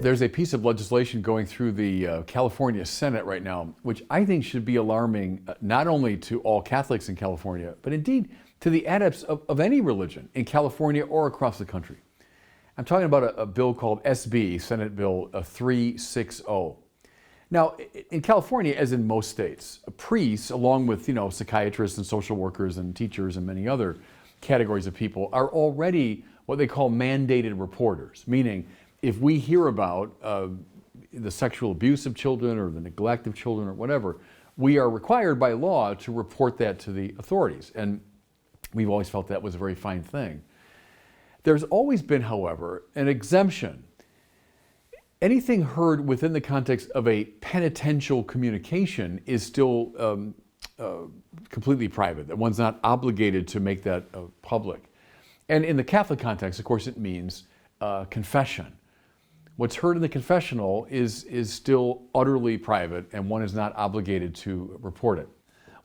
there's a piece of legislation going through the California Senate right now, which I think should be alarming not only to all Catholics in California, but indeed to the adepts of any religion in California or across the country. I'm talking about a bill called SB, Senate Bill 360. Now, in California, as in most states, priests, along with psychiatrists and social workers and teachers and many other categories of people, are already what they call mandated reporters, meaning if we hear about the sexual abuse of children or the neglect of children or whatever, we are required by law to report that to the authorities. And we've always felt that was a very fine thing. There's always been, however, an exemption. Anything heard within the context of a penitential communication is still completely private, that one's not obligated to make that public. And in the Catholic context, of course, it means confession. What's heard in the confessional is still utterly private, and one is not obligated to report it.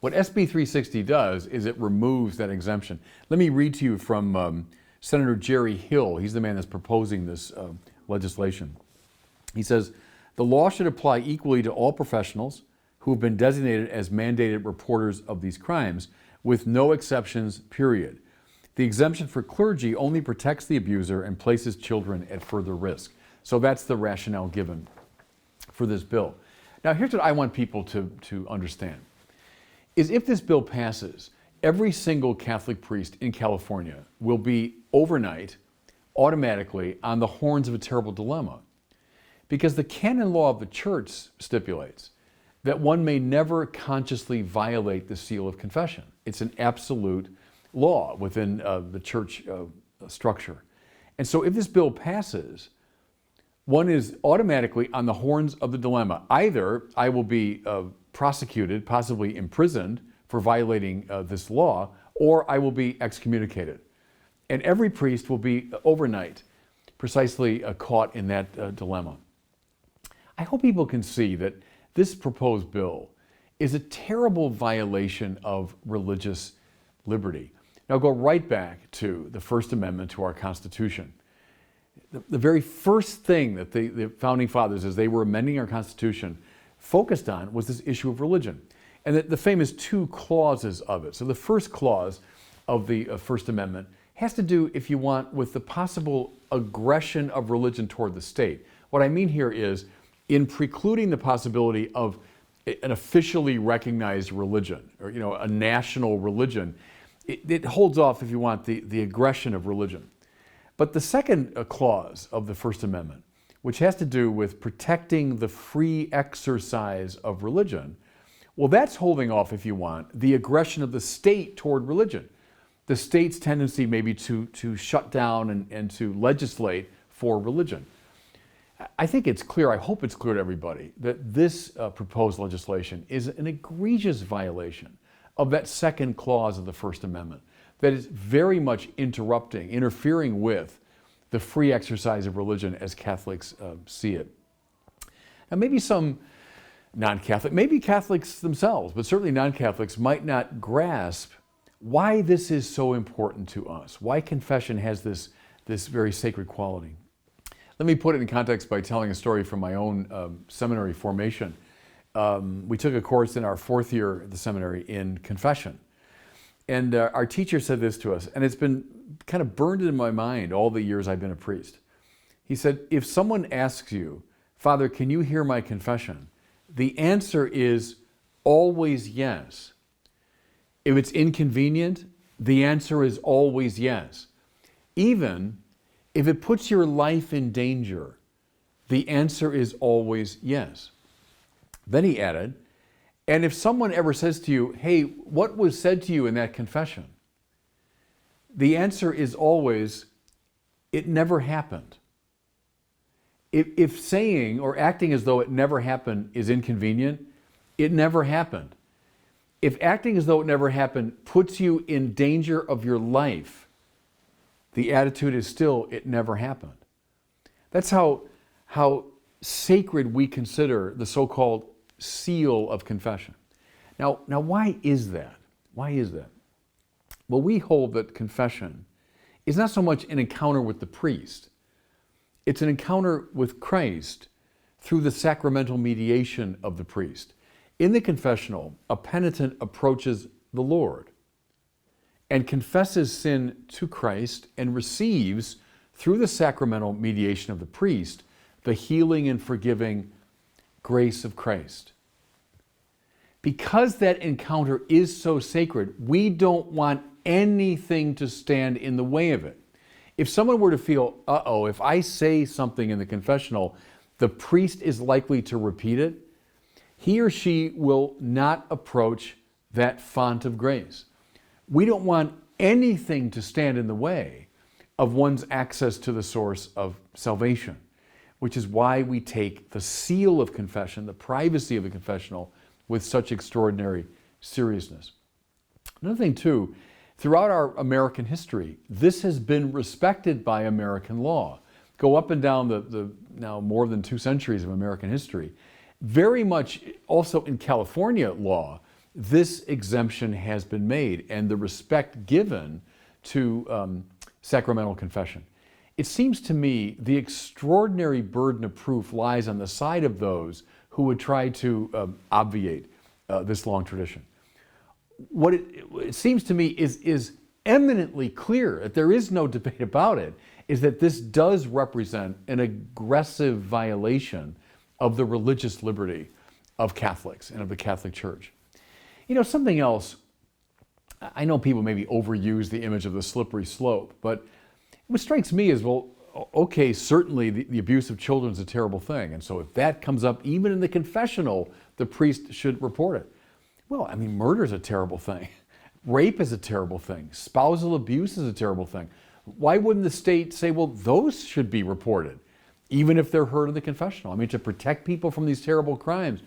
What SB 360 does is it removes that exemption. Let me read to you from Senator Jerry Hill. He's the man that's proposing this legislation. He says, the law should apply equally to all professionals who have been designated as mandated reporters of these crimes, with no exceptions, period. The exemption for clergy only protects the abuser and places children at further risk. So that's the rationale given for this bill. Now, here's what I want people to understand, is if this bill passes, every single Catholic priest in California will be overnight, automatically, on the horns of a terrible dilemma. Because the canon law of the church stipulates that one may never consciously violate the seal of confession. It's an absolute law within the church structure. And so if this bill passes, one is automatically on the horns of the dilemma. Either I will be prosecuted, possibly imprisoned for violating this law, or I will be excommunicated. And every priest will be overnight precisely caught in that dilemma. I hope people can see that this proposed bill is a terrible violation of religious liberty. Now go right back to the First Amendment to our Constitution. The very first thing that the Founding Fathers, as they were amending our Constitution, focused on was this issue of religion. And the famous two clauses of it. So the first clause of the First Amendment has to do, if you want, with the possible aggression of religion toward the state. What I mean here is, in precluding the possibility of an officially recognized religion, or a national religion, it holds off, if you want, the aggression of religion. But the second clause of the First Amendment, which has to do with protecting the free exercise of religion, well, that's holding off, if you want, the aggression of the state toward religion. The state's tendency maybe to shut down and to legislate for religion. I think it's clear, I hope it's clear to everybody, that this proposed legislation is an egregious violation of that second clause of the First Amendment that is very much interfering with the free exercise of religion as Catholics see it. And maybe some non-Catholic, maybe Catholics themselves, but certainly non-Catholics might not grasp why this is so important to us, why confession has this very sacred quality. Let me put it in context by telling a story from my own seminary formation. We took a course in our fourth year at the seminary in confession. And our teacher said this to us, and it's been kind of burned in my mind all the years I've been a priest. He said, if someone asks you, Father, can you hear my confession? The answer is always yes. If it's inconvenient, the answer is always yes. Even if it puts your life in danger, the answer is always yes. Then he added, and if someone ever says to you, hey, what was said to you in that confession? The answer is always, it never happened. If saying or acting as though it never happened is inconvenient, it never happened. If acting as though it never happened puts you in danger of your life, the attitude is still, it never happened. That's how sacred we consider the so-called seal of confession. Now, why is that? Why is that? Well, we hold that confession is not so much an encounter with the priest It's an encounter with Christ through the sacramental mediation of the priest. In the confessional, a penitent approaches the Lord and confesses sin to Christ and receives, through the sacramental mediation of the priest, the healing and forgiving grace of Christ. Because that encounter is so sacred, we don't want anything to stand in the way of it. If someone were to feel, if I say something in the confessional, the priest is likely to repeat it, he or she will not approach that font of grace. We don't want anything to stand in the way of one's access to the source of salvation, which is why we take the seal of confession, the privacy of the confessional, with such extraordinary seriousness. Another thing too, throughout our American history, this has been respected by American law. Go up and down the now more than 2 centuries of American history. Very much also in California law, this exemption has been made and the respect given to sacramental confession. It seems to me the extraordinary burden of proof lies on the side of those who would try to obviate this long tradition. What it seems to me is eminently clear, that there is no debate about it, is that this does represent an aggressive violation of the religious liberty of Catholics and of the Catholic Church. You know, something else, I know people maybe overuse the image of the slippery slope, but what strikes me is, well, okay, certainly the abuse of children is a terrible thing, and so if that comes up even in the confessional, the priest should report it. Well, I mean, murder is a terrible thing. Rape is a terrible thing. Spousal abuse is a terrible thing. Why wouldn't the state say, well, those should be reported, even if they're heard in the confessional? I mean, to protect people from these terrible crimes.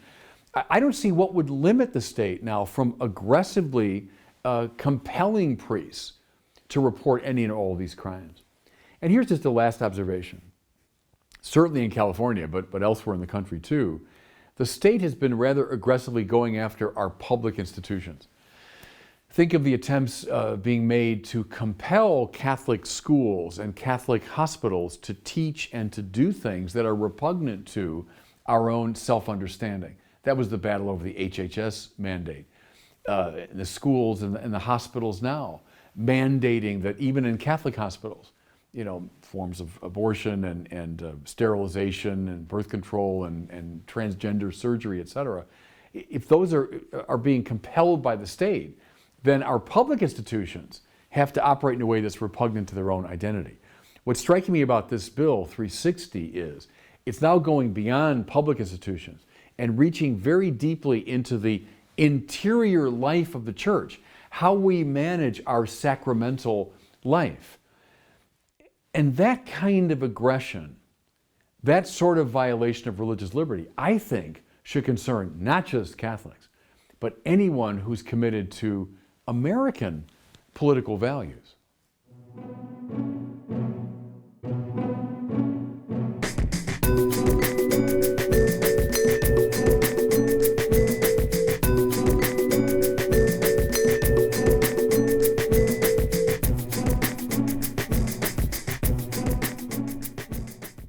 I don't see what would limit the state now from aggressively compelling priests to report any and all of these crimes. And here's just the last observation. Certainly in California, but elsewhere in the country too, the state has been rather aggressively going after our public institutions. Think of the attempts being made to compel Catholic schools and Catholic hospitals to teach and to do things that are repugnant to our own self-understanding. That was the battle over the HHS mandate. The schools and the hospitals now mandating that even in Catholic hospitals, you know, forms of abortion and sterilization and birth control and transgender surgery, etc. If those are being compelled by the state, then our public institutions have to operate in a way that's repugnant to their own identity. What's striking me about this bill 360 is it's now going beyond public institutions and reaching very deeply into the interior life of the church, how we manage our sacramental life. And that kind of aggression, that sort of violation of religious liberty, I think should concern not just Catholics, but anyone who's committed to American political values.